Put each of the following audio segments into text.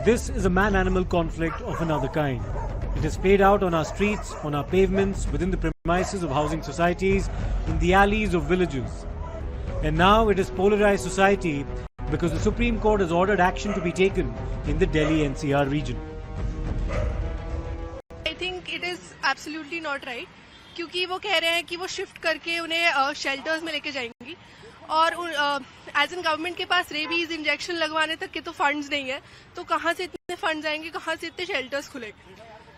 This is a man-animal conflict of another kind. It is played out on our streets, on our pavements, within the premises of housing societies, in the alleys of villages. And now it is polarized society because the Supreme Court has ordered action to be taken in the Delhi NCR region. I think it is absolutely not right, क्योंकि वो कह रहे हैं कि वो shift करके उन्हें shelters में लेके जाएंगी और एज एन गवर्नमेंट के पास रेबीज इंजेक्शन लगवाने तक के तो फंड्स नहीं है, तो कहाँ से इतने फंड्स आएंगे, कहाँ से इतने शेल्टर्स खुलेंगे.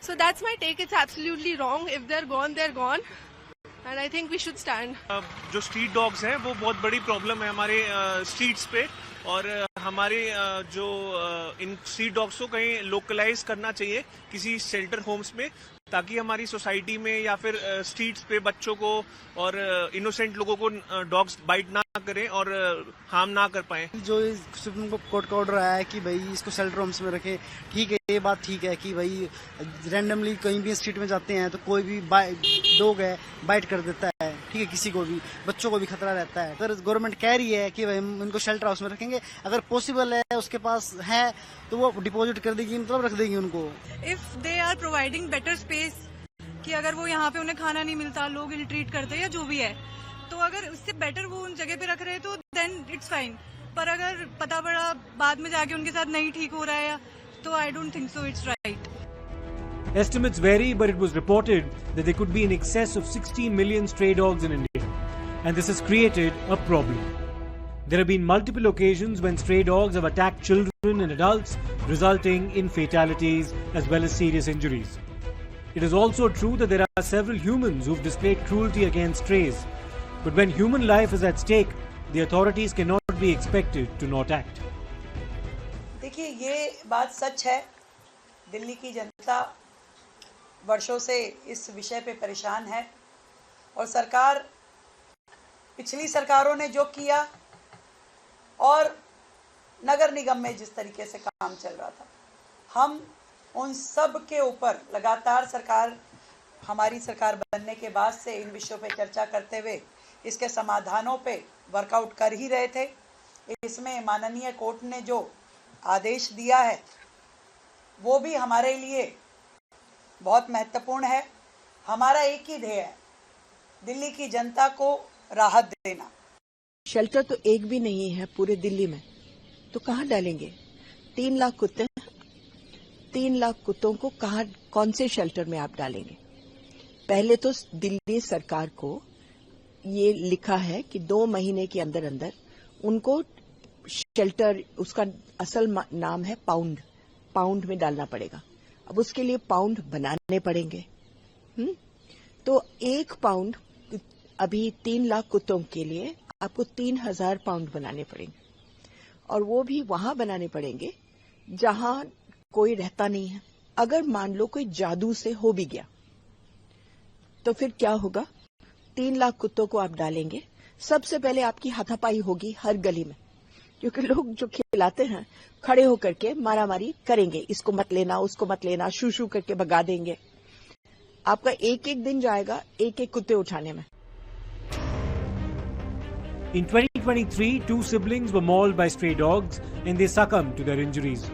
So that's my take. It's absolutely wrong. If they are gone and I think we should stand. जो स्ट्रीट डॉग्स हैं वो बहुत बड़ी प्रॉब्लम है हमारे स्ट्रीट्स पे, और हमारे जो इन स्ट्रीट डॉग्स को कहीं लोकलाइज करना चाहिए किसी शेल्टर होम्स में, ताकि हमारी सोसाइटी में या फिर स्ट्रीट्स पे बच्चों को और इनोसेंट लोगों को डॉग्स बाइट ना करें और हार्म ना कर पाए. जो सुप्रीम कोर्ट का ऑर्डर आया है कि भाई इसको शेल्टर होम्स में रखें, ठीक है, ये बात ठीक है कि भाई रैंडमली कहीं भी स्ट्रीट में जाते हैं तो कोई भी डॉग है बाइट कर देता है, ठीक है, किसी को भी, बच्चों को भी खतरा रहता है. अगर गवर्नमेंट कह रही है कि भाई हम इनको शेल्टर हाउस में रखेंगे, अगर पॉसिबल है उसके पास है तो वो डिपॉजिट कर देगी, मतलब रख देगी उनको. If they are providing better space, कि अगर वो यहाँ पे उन्हें खाना नहीं मिलता, लोग इल ट्रीट करते हैं या जो भी है, तो अगर उससे बेटर वो उन जगह पे रख रहे हैं तो देन इट्स फाइन. पर अगर पता पड़ा बाद में जाके उनके साथ नहीं ठीक हो रहा है तो I don't think so it's right. Estimates vary, but it was reported that there could be in excess of 16 million stray dogs in India, and this has created a problem. There have been multiple occasions when stray dogs have attacked children and adults, resulting in fatalities as well as serious injuries. It is also true that there are several humans who've displayed cruelty against strays, but when human life is at stake, the authorities cannot be expected to not act. देखिए, ये बात सच है. दिल्ली की जनता वर्षों से इस विषय पे परेशान है, और सरकार, पिछली सरकारों ने जो किया और नगर निगम में जिस तरीके से काम चल रहा था, हम उन सब के ऊपर लगातार हमारी सरकार बनने के बाद से इन विषयों पे चर्चा करते हुए इसके समाधानों पे वर्कआउट कर ही रहे थे. इसमें माननीय कोर्ट ने जो आदेश दिया है वो भी हमारे लिए बहुत महत्वपूर्ण है. हमारा एक ही ध्येय है, दिल्ली की जनता को राहत देना. शेल्टर तो एक भी नहीं है पूरे दिल्ली में, तो कहाँ डालेंगे? 3 लाख कुत्ते, 3 लाख कुत्तों को कहाँ, कौन से शेल्टर में आप डालेंगे? पहले तो दिल्ली सरकार को ये लिखा है कि 2 महीने के अंदर अंदर उनको शेल्टर, उसका असल नाम है पाउंड में डालना पड़ेगा. अब उसके लिए पाउंड बनाने पड़ेंगे. तो 1 पाउंड, अभी 3 लाख कुत्तों के लिए आपको 3000 पाउंड बनाने पड़ेंगे, और वो भी वहां बनाने पड़ेंगे जहां कोई रहता नहीं है. अगर मान लो कोई जादू से हो भी गया तो फिर क्या होगा? 3 लाख कुत्तों को आप डालेंगे, सबसे पहले आपकी हाथापाई होगी हर गली में, क्योंकि लोग जो खिलाते हैं खड़े होकर के मारामारी करेंगे, इसको मत लेना, उसको मत लेना, शू शू करके भगा देंगे. आपका एक दिन जाएगा एक कुत्ते उठाने में. In 2023, 2 siblings were mauled by stray dogs and they succumbed to their injuries.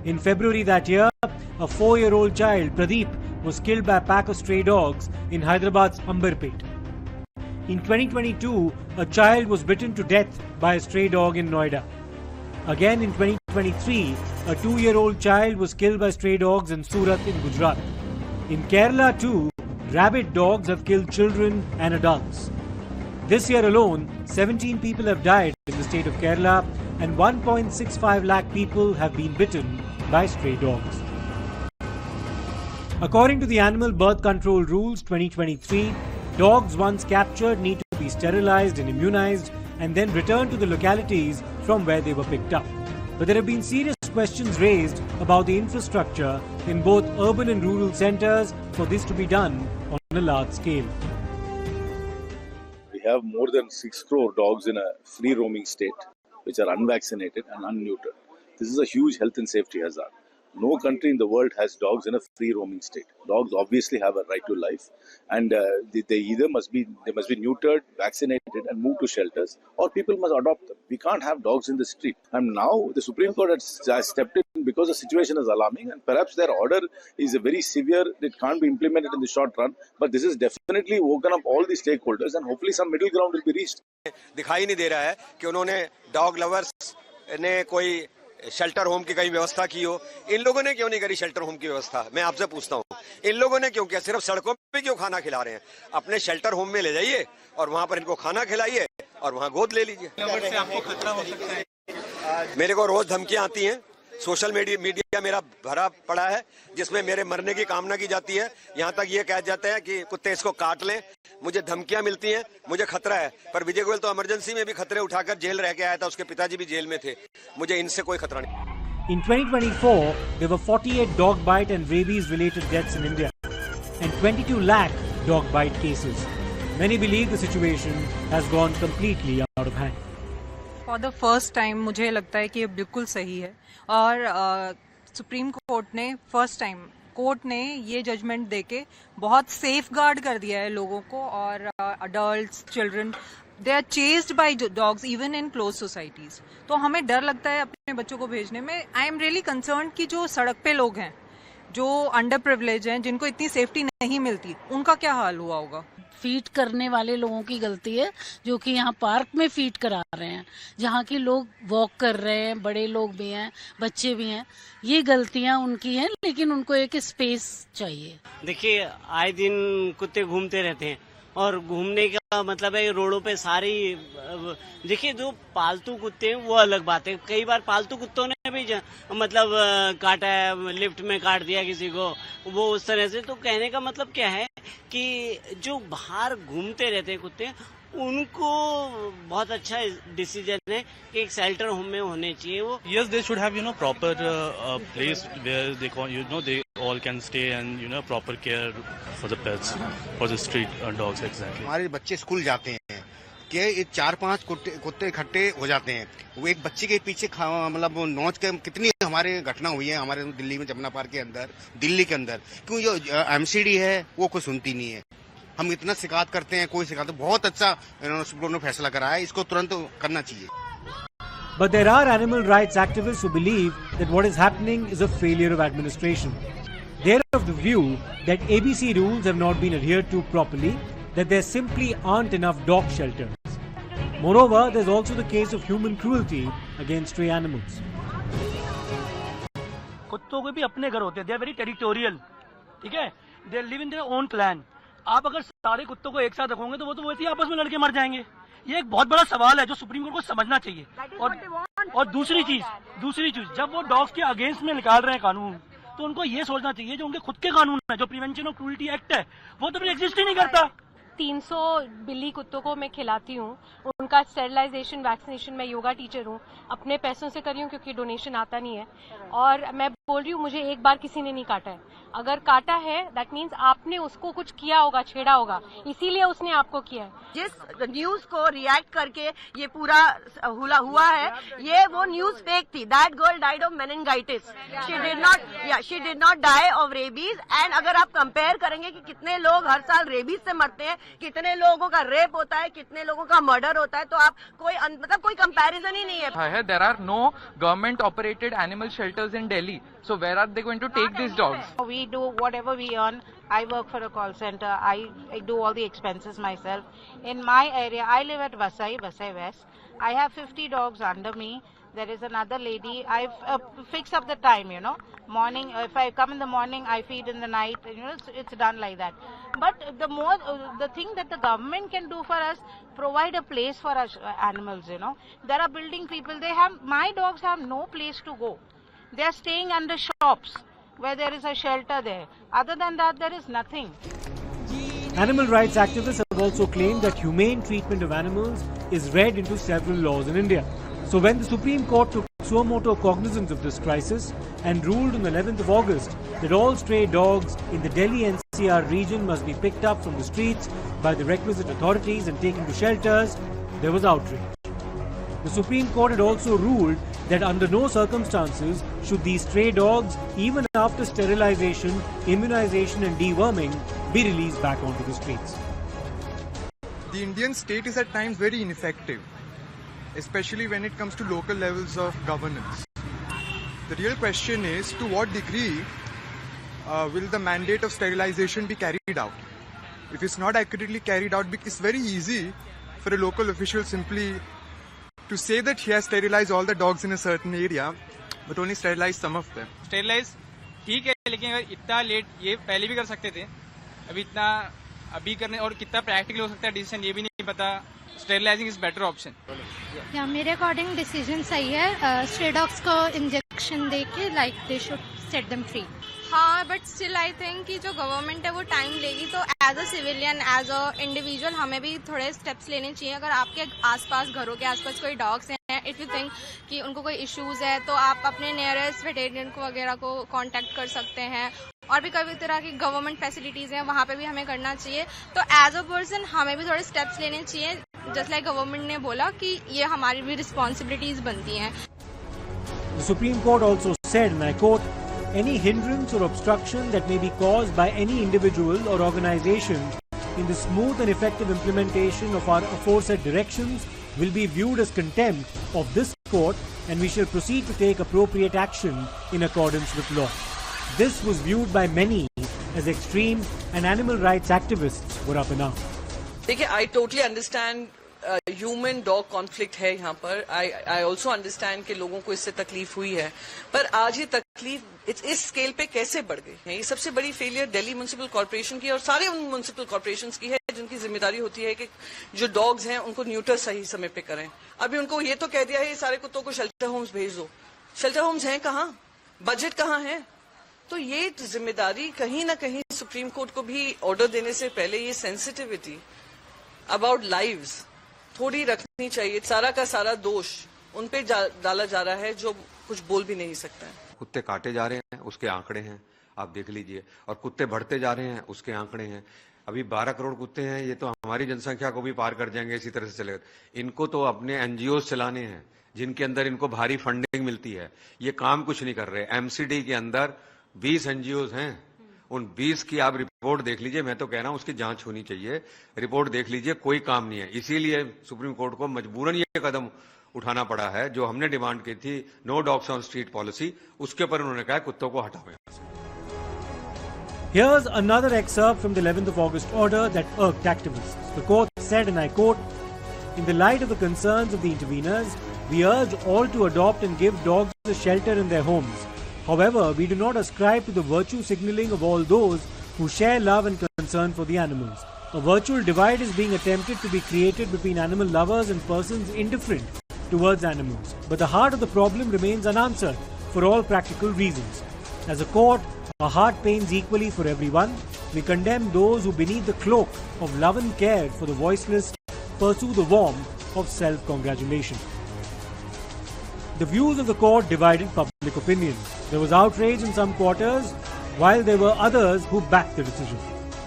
In February that year, a 4-year-old child, Pradeep, was killed by a pack of stray dogs in Hyderabad's Ambarpet. In 2022, a child was bitten to death by a stray dog in Noida. Again in 2023, a 2-year-old child was killed by stray dogs in Surat in Gujarat. In Kerala too, rabid dogs have killed children and adults. This year alone, 17 people have died in the state of Kerala and 1.65 lakh people have been bitten by stray dogs. According to the Animal Birth Control Rules 2023, dogs once captured need to be sterilized and immunized and then returned to the localities from where they were picked up. But there have been serious questions raised about the infrastructure in both urban and rural centres for this to be done on a large scale. We have more than 6 crore dogs in a free roaming state, which are unvaccinated and unneutered. This is a huge health and safety hazard. No country in the world has dogs in a free roaming state. Dogs obviously have a right to life, and they must be neutered, vaccinated, and moved to shelters, or people must adopt them. We can't have dogs in the street. And now the Supreme Court has stepped in and because the situation is alarming, and perhaps their order is a very severe, it can't be implemented in the short run, but this has definitely woken up all the stakeholders and hopefully some middle ground will be reached. दिखाई नहीं दे रहा है कि उन्होंने dog lovers ने कोई shelter home की कहीं व्यवस्था की हो। इन लोगों ने क्यों नहीं करी शेल्टर होम की व्यवस्था? मैं आपसे पूछता हूँ, इन लोगों ने क्यों किया? सिर्फ सड़कों पे क्यों खाना खिला रहे हैं? अपने शेल्टर होम में ले जाइए और वहां पर इनको खाना खिलाइए और वहां गोद ले लीजिए। से आपको खतरा हो सकता है? मेरे को रोज धमकियां आती हैं, सोशल मीडिया मेरा भरा पड़ा है जिसमें मेरे मरने की कामना की जाती है। यहाँ तक ये कहा जाता है कि कुत्ते इसको काट लें। मुझे धमकियां मिलती हैं, मुझे खतरा है। पर विजय गोयल तो इमरजेंसी में भी खतरे उठाकर जेल रह के आया था, उसके पिताजी भी जेल में थे। मुझे इनसे कोई खतरा नहीं। In 2024, there were 48 dog bite and rabies related deaths in India and 22 lakh dog bite cases. Many believe the situation has gone completely out of hand. For the first time मुझे लगता है कि ये बिल्कुल सही है और सुप्रीम कोर्ट ने फर्स्ट टाइम कोर्ट ने ये जजमेंट देके बहुत सेफ गार्ड कर दिया है लोगों को और adults children they are chased by dogs even in close societies. तो हमें डर लगता है अपने बच्चों को भेजने में। आई एम रियली कंसर्न कि जो सड़क पे लोग हैं जो अंडर प्रिविलेज हैं जिनको इतनी सेफ्टी नहीं मिलती उनका क्या हाल हुआ होगा। फीड करने वाले लोगों की गलती है जो कि यहाँ पार्क में फीड करा रहे हैं, जहाँ के लोग वॉक कर रहे हैं, बड़े लोग भी हैं, बच्चे भी हैं। ये गलतियाँ उनकी हैं, लेकिन उनको एक स्पेस चाहिए। देखिए, आए दिन कुत्ते घूमते रहते हैं और घूमने का मतलब है रोडों पे सारी। देखिए, जो पालतू कुत्ते हैं वो अलग बात है। कई बार पालतू कुत्तों ने भी मतलब काटा है, लिफ्ट में काट दिया किसी को, वो उस तरह से। तो कहने का मतलब क्या है कि जो बाहर घूमते रहते हैं कुत्ते उनको बहुत अच्छा डिसीजन है कि एक शेल्टर होम में होने चाहिए वो। Yes, they should have proper place where they they all can stay and proper care for the pets, for the street dogs exactly. हमारे बच्चे स्कूल जाते हैं कि 4-5 कुत्ते इकट्ठे हो जाते हैं, वो एक बच्चे के पीछे मतलब नोच के कितनी हमारे घटना हुई है हमारे दिल्ली में जमुना पार्क के अंदर, दिल्ली के अंदर। क्यों जो एमसीडी है वो कोई सुनती नहीं है। हम इतना शिकायत करते हैं, कोई शिकायत। बहुत अच्छा सुप्रीम कोर्ट ने फैसला करा है, इसको तुरंत करना चाहिए। But there are animal rights activists who believe that what is happening is a failure of administration. They are of the view that ABC rules have not been adhered to properly, that there simply aren't enough dog shelters. Moreover, there's also the case of human cruelty against stray animals. कुत्तों के भी अपने घर होते हैं, they are very territorial, ठीक है, they live in their own clan. आप अगर सारे कुत्तों को एक साथ रखोगे तो वो तो वैसे ही आपस में लड़के मर जाएंगे। ये एक बहुत बड़ा सवाल है जो सुप्रीम कोर्ट को समझना चाहिए। और दूसरी चीज जब वो डॉग्स के अगेंस्ट में निकाल रहे हैं कानून, तो उनको ये सोचना चाहिए जो उनके खुद के कानून है, जो प्रिवेंशन ऑफ क्रूल्टी एक्ट है, वो तो एग्जिस्ट ही नहीं करता। 300 बिल्ली कुत्तों को मैं खिलाती हूँ, उनका स्टेरिलाइजेशन वैक्सीनेशन मैं योगा टीचर हूँ, अपने पैसों से करी हूँ क्योंकि डोनेशन आता नहीं है। और मैं बोल रही हूँ मुझे एक बार किसी ने नहीं काटा है। अगर काटा है दैट मीन्स आपने उसको कुछ किया होगा, छेड़ा होगा, इसीलिए उसने आपको किया है। जिस न्यूज को रिएक्ट करके ये पूरा हुआ है, ये वो न्यूज फेक थी। That girl died of meningitis, she did not die of rabies. And अगर आप कंपेयर करेंगे कि कितने लोग हर साल रेबीज से मरते हैं, कितने लोगों का रेप होता है, कितने लोगों का मर्डर होता है, तो आप कोई कंपैरिजन ही नहीं है। There are no government operated animal shelters in Delhi, so where are they going to take these dogs? We do whatever we earn. I work for a call center. I do all the expenses myself. In my area, I live at Vasai West. I have 50 dogs under me. There is another lady. I fix up the time, morning. If I come in the morning, I feed in the night. It's done like that. But the thing that the government can do for us, provide a place for us animals. There are building people. My dogs have no place to go. They are staying under shops where there is a shelter there. Other than that, there is nothing. Animal rights activists have also claimed that humane treatment of animals is read into several laws in India. So when the Supreme Court took suo moto cognizance of this crisis and ruled on the 11th of August that all stray dogs in the Delhi NCR region must be picked up from the streets by the requisite authorities and taken to shelters, there was outrage. The Supreme Court had also ruled that under no circumstances should these stray dogs, even after sterilization, immunization and deworming, be released back onto the streets. The Indian state is at times very ineffective, especially when it comes to local levels of governance. The real question is, to what degree will the mandate of sterilization be carried out? If it's not accurately carried out, it's very easy for a local official simply to say that he has sterilized all the dogs in a certain area, but only sterilized some of them. Sterilize ठीक है, लेकिन अगर इतना late ये पहले भी कर सकते थे, अभी इतना अभी करने और कितना प्रैक्टिकल हो सकता है डिसीजन ये भी नहीं पता. Sterilizing is better option. या मेरे अकॉर्डिंग डिसीजन सही है. स्ट्रे डॉग्स को इंजेक्शन दे के like they should set them free. हाँ, बट स्टिल आई थिंक कि जो गवर्नमेंट है वो टाइम लेगी, तो as a civilian, as a individual हमें भी थोड़े स्टेप्स लेने चाहिए. अगर आपके आसपास, घरों के आसपास कोई डॉग्स हैं, इफ़ यू थिंक कि उनको कोई इश्यूज़ है, तो आप अपने नियरेस्ट वेटेरियन को वगैरह को कांटेक्ट कर सकते हैं. और भी कई तरह की गवर्नमेंट फैसिलिटीज़ हैं, वहाँ पे भी हमें करना चाहिए. तो एज अ पर्सन हमें भी थोड़े स्टेप्स लेने चाहिए, जस्ट लाइक गवर्नमेंट ने बोला कि ये हमारी भी रिस्पॉन्सिबिलिटीज़ बनती हैं. The Supreme Court also said, and I quote, any hindrance or obstruction that may be caused by any individual or organization in the smooth and effective implementation of our aforesaid directions will be viewed as contempt of this court, and we shall proceed to take appropriate action in accordance with law. This was viewed by many as extreme, and animal rights activists were up in arms. देखिए, I totally understand human dog conflict है यहाँ पर. I also understand कि लोगों को इससे तकलीफ हुई है, पर आज ये तकलीफ इस स्केल पे कैसे बढ़ गई है? ये सबसे बड़ी फेलियर दिल्ली म्युनिसिपल कॉर्पोरेशन की और सारे उन म्युनिसिपल कॉर्पोरेशन की है जिनकी जिम्मेदारी होती है कि जो डॉग्स हैं उनको न्यूटर सही समय पे करें. अभी उनको ये तो कह दिया है, ये सारे कुत्तों को शेल्टर होम्स भेज दो. शेल्टर होम्स हैं कहाँ? बजट कहाँ है? तो ये जिम्मेदारी कहीं ना कहीं सुप्रीम कोर्ट को भी ऑर्डर देने से पहले ये सेंसिटिविटी अबाउट लाइव्स थोड़ी रखनी चाहिए. सारा का सारा दोष उन पे डाला जा रहा है जो कुछ बोल भी नहीं सकता है. कुत्ते काटे जा रहे हैं, उसके आंकड़े हैं, आप देख लीजिए. और कुत्ते बढ़ते जा रहे हैं, उसके आंकड़े हैं. अभी 12 करोड़ कुत्ते हैं, ये तो हमारी जनसंख्या को भी पार कर जाएंगे इसी तरह से चलेगा. इनको तो अपने एनजीओ चलाने हैं जिनके अंदर इनको भारी फंडिंग मिलती है. ये काम कुछ नहीं कर रहे. एमसीडी के अंदर 20 एनजीओ हैं, उन 20 की आप रिपोर्ट देख लीजिए. मैं तो कह रहा हूं उसकी जांच होनी चाहिए. रिपोर्ट देख लीजिए, कोई काम नहीं है. इसीलिए सुप्रीम कोर्ट को मजबूरन ये कदम उठाना पड़ा है. जो हमने डिमांड की थी, no dogs on street policy, उसके ऊपर उन्होंने कहा कुत्तों को हटाओ. Here's another excerpt from the 11th of August order that irked activists. The court said, and I quote, in the light of the concerns of the interveners, we urge all to adopt and give dogs a shelter in their homes. However, we do not ascribe to the virtue signaling of all those who share love and concern for the animals. A virtual divide is being attempted to be created between animal lovers and persons indifferent towards animals. But the heart of the problem remains unanswered for all practical reasons. As a court, our heart pains equally for everyone. We condemn those who beneath the cloak of love and care for the voiceless pursue the warmth of self-congratulation. The views of the court divided public opinion. There was outrage in some quarters, while there were others who backed the decision.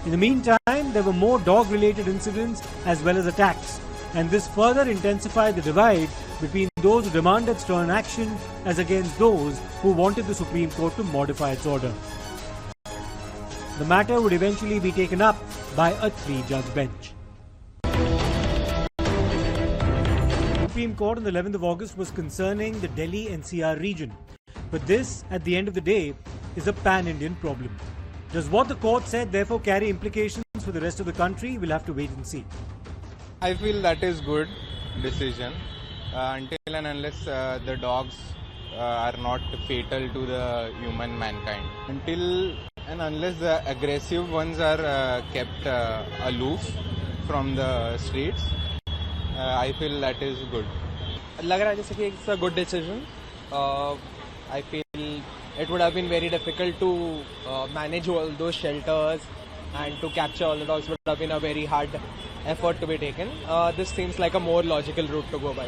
In the meantime, there were more dog-related incidents as well as attacks, and this further intensified the divide between those who demanded stern action as against those who wanted the Supreme Court to modify its order. The matter would eventually be taken up by a 3-judge bench. The Supreme Court on the 11th of August was concerning the Delhi NCR region. But this, at the end of the day, is a pan-Indian problem. Does what the court said therefore carry implications for the rest of the country? We'll have to wait and see. I feel that is good decision until and unless the dogs are not fatal to the human mankind. Until and unless the aggressive ones are kept aloof from the streets, I feel that is good. लग रहा है जैसे कि it's a good decision. I feel it would have been very difficult to manage all those shelters and to capture all the dogs would have been a very hard effort to be taken. This seems like a more logical route to go by.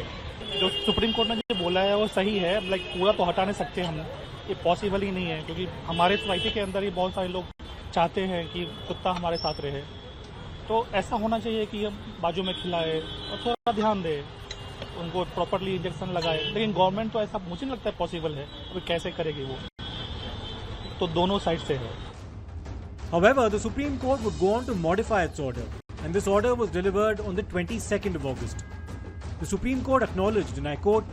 जो supreme court ने जो बोला है वो सही है. Like पूरा तो हटा नहीं सकते हम, ये पॉसिबल ही नहीं है, क्योंकि हमारे सोसाइटी के अंदर ही बहुत सारे लोग चाहते हैं कि कुत्ता हमारे साथ रहे. तो ऐसा होना चाहिए कि हम बाजू में खिलाए और थोड़ा ध्यान दे, उनको प्रॉपरली इंजेक्शन लगाए. लेकिन गवर्नमेंट तो ऐसा मुझे नहीं लगता है पॉसिबल है. अभी कैसे करेगी वो, तो दोनों साइड से है. However, the Supreme Court would go on to modify its order, and this order was delivered on the 22nd of August. The Supreme Court acknowledged, and I quote,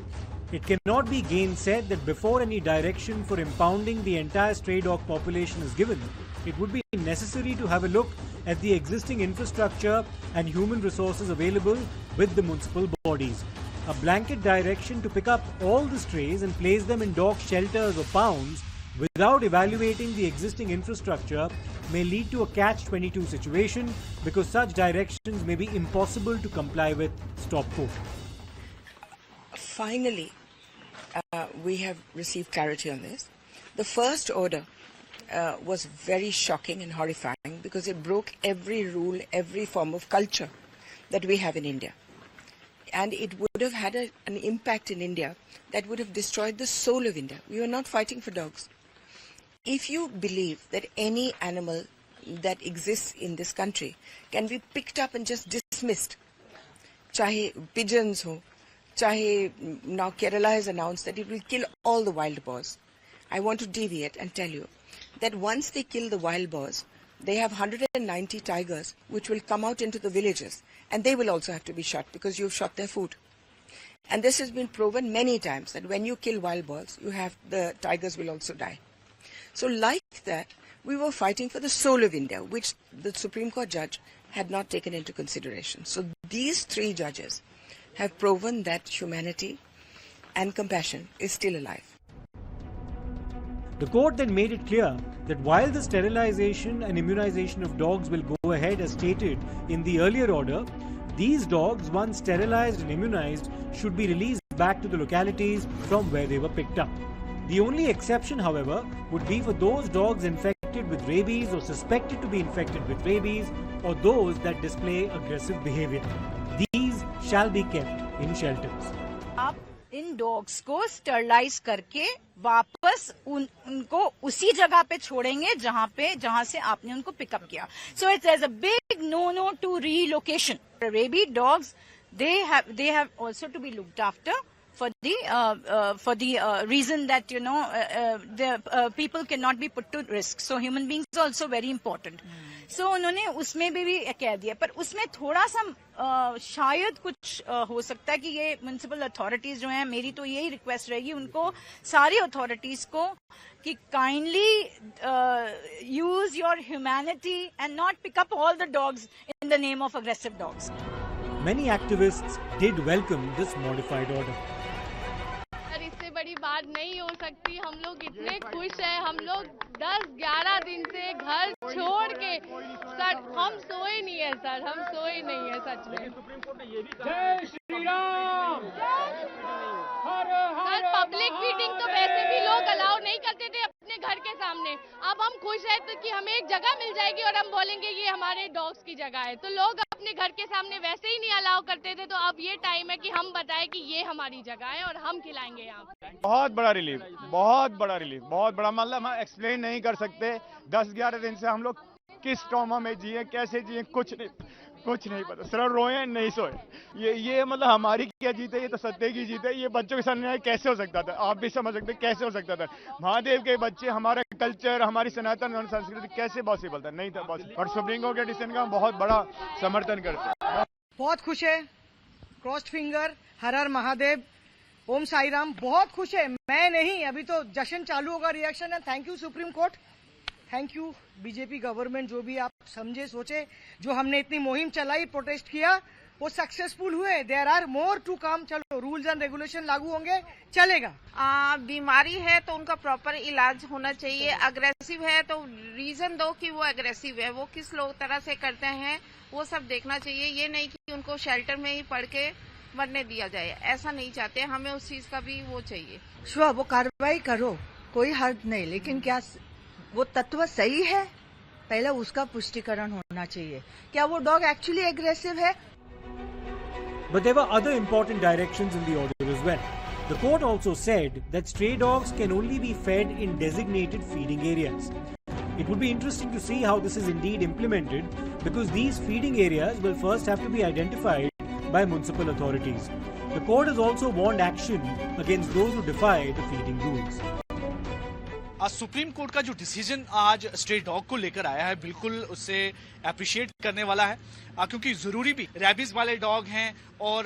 It cannot be gainsaid that before any direction for impounding the entire stray dog population is given, it would be necessary to have a look at the existing infrastructure and human resources available with the municipal bodies. A blanket direction to pick up all the strays and place them in dog shelters or pounds without evaluating the existing infrastructure may lead to a catch-22 situation because such directions may be impossible to comply with. Stop quote. Finally, we have received clarity on this. The first order was very shocking and horrifying because it broke every rule, every form of culture that we have in India. And it would have had an impact in India that would have destroyed the soul of India. We were not fighting for dogs. If you believe that any animal that exists in this country can be picked up and just dismissed, chahe pigeons ho, chahe now Kerala has announced that it will kill all the wild boars. I want to deviate and tell you that once they kill the wild boars, they have 190 tigers which will come out into the villages, and they will also have to be shot because you've shot their food. And this has been proven many times that when you kill wild boars, the tigers will also die. So like that, we were fighting for the soul of India, which the Supreme Court judge had not taken into consideration. So these three judges have proven that humanity and compassion is still alive. The court then made it clear that while the sterilization and immunization of dogs will go ahead as stated in the earlier order, these dogs, once sterilized and immunized, should be released back to the localities from where they were picked up. The only exception, however, would be for those dogs infected with rabies or suspected to be infected with rabies or those that display aggressive behavior. These shall be kept in shelters. In dogs को sterilise करके वापस उनको उसी जगह पे छोड़ेंगे जहां से आपने उनको पिकअप किया. So it's as a big no to relocation. Rabid dogs they have also to be looked after for the reason that the people cannot be put to risk. So human beings are also very important. So उन्होंने उसमें भी कह दिया, पर उसमें थोड़ा सा शायद कुछ हो सकता है कि ये म्युनिसिपल अथॉरिटीज जो हैं, मेरी तो यही रिक्वेस्ट रहेगी उनको, सारी अथॉरिटीज को, कि kindly use your humanity and not pick up all the dogs in the name of aggressive dogs. Many activists did welcome this modified order. इससे बड़ी बात नहीं हो सकती. हम लोग इतने खुश हैं. हम लोग 10-11 दिन से घर छोड़ के सर हम सोए नहीं है सर, हम सोए नहीं है सच में. जय Shri Ram. Sir public meeting तो वैसे भी लोग अलाउ नहीं करते थे अपने घर के सामने. अब हम खुश हैं तो कि हमें एक जगह मिल जाएगी और हम बोलेंगे ये हमारे डॉग्स की जगह है. तो लोग अपने घर के सामने वैसे ही नहीं अलाउ करते थे, तो अब ये टाइम है कि हम बताएं कि ये हमारी जगह है और हम खिलाएंगे यहाँ पे. बहुत बड़ा रिलीफ, बहुत बड़ा, मतलब हम एक्सप्लेन नहीं कर सकते. 10-11 दिन से हम लोग किस ट्रॉमा में जिए, कैसे जिए, कुछ नहीं पता. सिर्फ रोए नहीं सोए. ये मतलब हमारी क्या जीत है, ये तो सत्य की जीत है. ये बच्चों के साथ न्याय कैसे हो सकता था, आप भी समझ सकते कैसे हो सकता था. महादेव के बच्चे, हमारा कल्चर, हमारी सनातन संस्कृति कैसे पॉसिबल था, नहीं था पॉसिबल. और सुप्रीम कोर्ट के डिसीजन का बहुत बड़ा समर्थन करते हैं. बहुत खुश है. क्रॉस्ड फिंगर, हर हर महादेव, ओम साई राम. बहुत खुश है. मैं नहीं, अभी तो जश्न चालू होगा, रिएक्शन है. Thank you supreme court, thank you BJP government, जो भी आप समझे सोचे. जो हमने इतनी मुहिम चलाई, प्रोटेस्ट किया, वो सक्सेसफुल हुए. There are more to come. चलो रूल्स एंड रेगुलेशन लागू होंगे, चलेगा. बीमारी है तो उनका प्रॉपर इलाज होना चाहिए. अग्रेसिव है तो रीजन दो कि वो अग्रेसिव है, वो किस तरह से करते हैं वो सब देखना चाहिए. ये नहीं कि उनको शेल्टर में ही पड़ के मरने दिया जाए, ऐसा नहीं चाहते. हमें उस चीज का भी वो चाहिए. श्योर, वो कार्रवाई करो, कोई हर्ज नहीं, लेकिन क्या वो तत्व सही है, पहले उसका पुष्टिकरण होना चाहिए. क्या वो डॉग एक्चुअली एग्रेसिव है? But there were other important directions in the order as well. The court also said that stray dogs can only be fed in designated feeding areas. It would be interesting to see how this is indeed implemented, because these feeding areas will first have to be identified by municipal authorities. The court has also warned action against those who defy the feeding rules. Supreme court का जो decision आज stray dog को लेकर आया है बिल्कुल उससे appreciate करने वाला है, क्योंकि जरूरी भी रैबिस वाले डॉग हैं और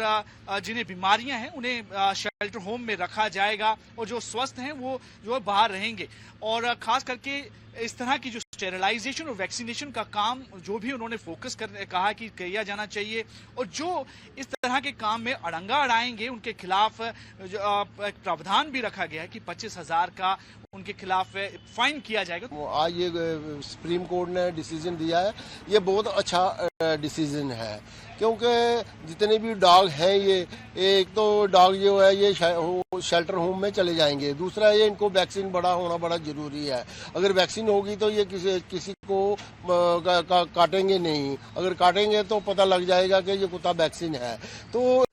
जिन्हें बीमारियां हैं उन्हें शेल्टर होम में रखा जाएगा और जो स्वस्थ हैं वो जो है बाहर रहेंगे। और खास करके इस तरह की जो स्टेरिलाइजेशन और वैक्सीनेशन का काम जो भी उन्होंने फोकस करने कहा कि किया जाना चाहिए, और जो इस तरह के काम में अड़ंगा अड़ाएंगे उनके खिलाफ एक प्रावधान भी रखा गया है कि 25,000 का उनके खिलाफ फाइन किया जाएगा। आज ये सुप्रीम कोर्ट ने डिसीजन दिया है, ये बहुत अच्छा डिसीजन है, क्योंकि जितने भी डॉग हैं ये एक तो डॉग जो है ये शेल्टर होम में चले जाएंगे, दूसरा ये इनको वैक्सीन होना बड़ा जरूरी है। अगर वैक्सीन होगी तो ये किसी को काटेंगे नहीं, अगर काटेंगे तो पता लग जाएगा कि ये कुत्ता वैक्सीन है। तो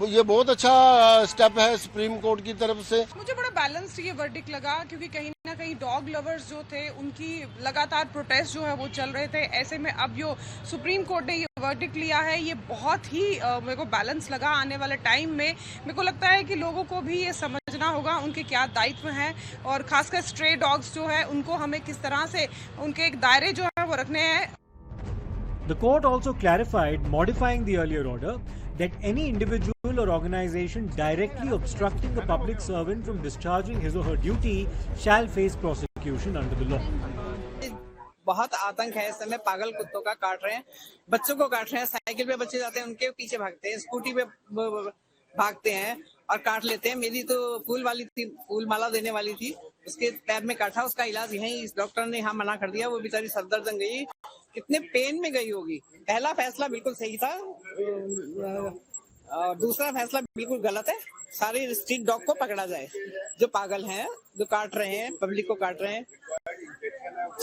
ये बहुत अच्छा स्टेप है सुप्रीम कोर्ट की तरफ से। मुझे बड़ा बैलेंस्ड ये वर्डिक्ट लगा, क्योंकि कहीं ना कहीं डॉग लवर्स जो थे उनकी लगातार प्रोटेस्ट जो है वो चल रहे थे। ऐसे में अब जो सुप्रीम कोर्ट ने ये वर्डिक्ट लिया है ये बहुत ही मेरे को बैलेंस लगा। आने वाले टाइम में मेरे को लगता है कि लोगों को भी ये समझना होगा उनके क्या दायित्व हैं, और खासकर स्ट्रे डॉग्स जो है उनको हमें किस तरह से उनके एक दायरे जो है वो रखने हैं। The court also clarified, modifying the earlier order, that any individual or organization directly obstructing a public servant from discharging his or her duty shall face prosecution under the law. बहुत आतंक है इस समय, पागल कुत्तों का काट रहे हैं, बच्चों को काट रहे हैं, साइकिल पे बच्चे जाते हैं उनके पीछे भागते हैं, स्कूटी पे भागते हैं और काट लेते हैं। मेरी तो फूल वाली थी, फूल माला देने वाली थी, उसके पैर में काटा, उसका इलाज यहीं इस डॉक्टर ने यहाँ मना कर दिया, वो बेचारी सफदरजंग गई, कितने पेन में गई होगी। पहला फैसला बिल्कुल सही था और दूसरा फैसला बिल्कुल गलत है। सारे स्ट्रीट डॉग को पकड़ा जाए जो पागल हैं, जो काट रहे हैं, पब्लिक को काट रहे हैं,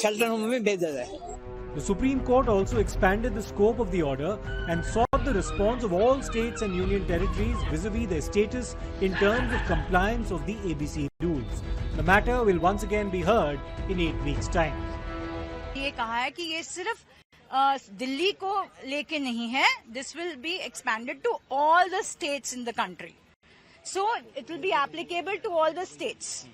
शेल्टर होम में भेजा जाए। The Supreme Court also expanded the scope of the order and sought the response of all states and union territories vis-a-vis their status in terms of compliance of the ABC rules. The matter will once again be heard in 8 weeks' time. ये कहा है कि ये सिर्फ दिल्ली को लेके नहीं है, this will be expanded to all the states in the country. So it will be applicable to all the states.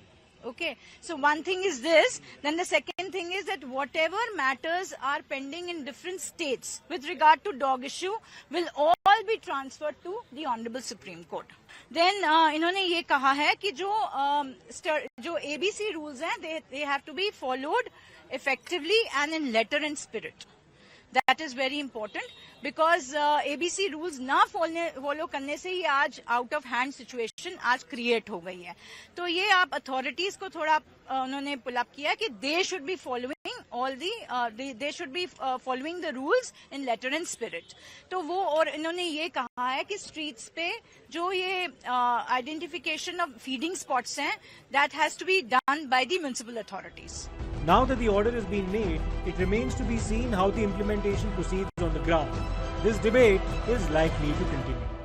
Okay, so one thing is this, then the second thing is that whatever matters are pending in different states with regard to dog issue will all be transferred to the Honorable Supreme Court. Then इन्होंने ये कहा है कि जो ABC rules हैं, they have to be followed effectively and in letter and spirit. That is very important because ABC rules ना follow करने से ही आज आउट ऑफ हैंड सिचुएशन आज क्रिएट हो गई है। तो ये आप अथॉरिटीज को थोड़ा उन्होंने पुल अप किया कि they should be following all they should be following the rules in letter and spirit. तो वो और इन्होंने ये कहा है कि स्ट्रीट्स पे जो ये आइडेंटिफिकेशन ऑफ फीडिंग स्पॉट्स हैं that has to be done by the municipal authorities. Now that the order has been made, it remains to be seen how the implementation proceeds on the ground. This debate is likely to continue.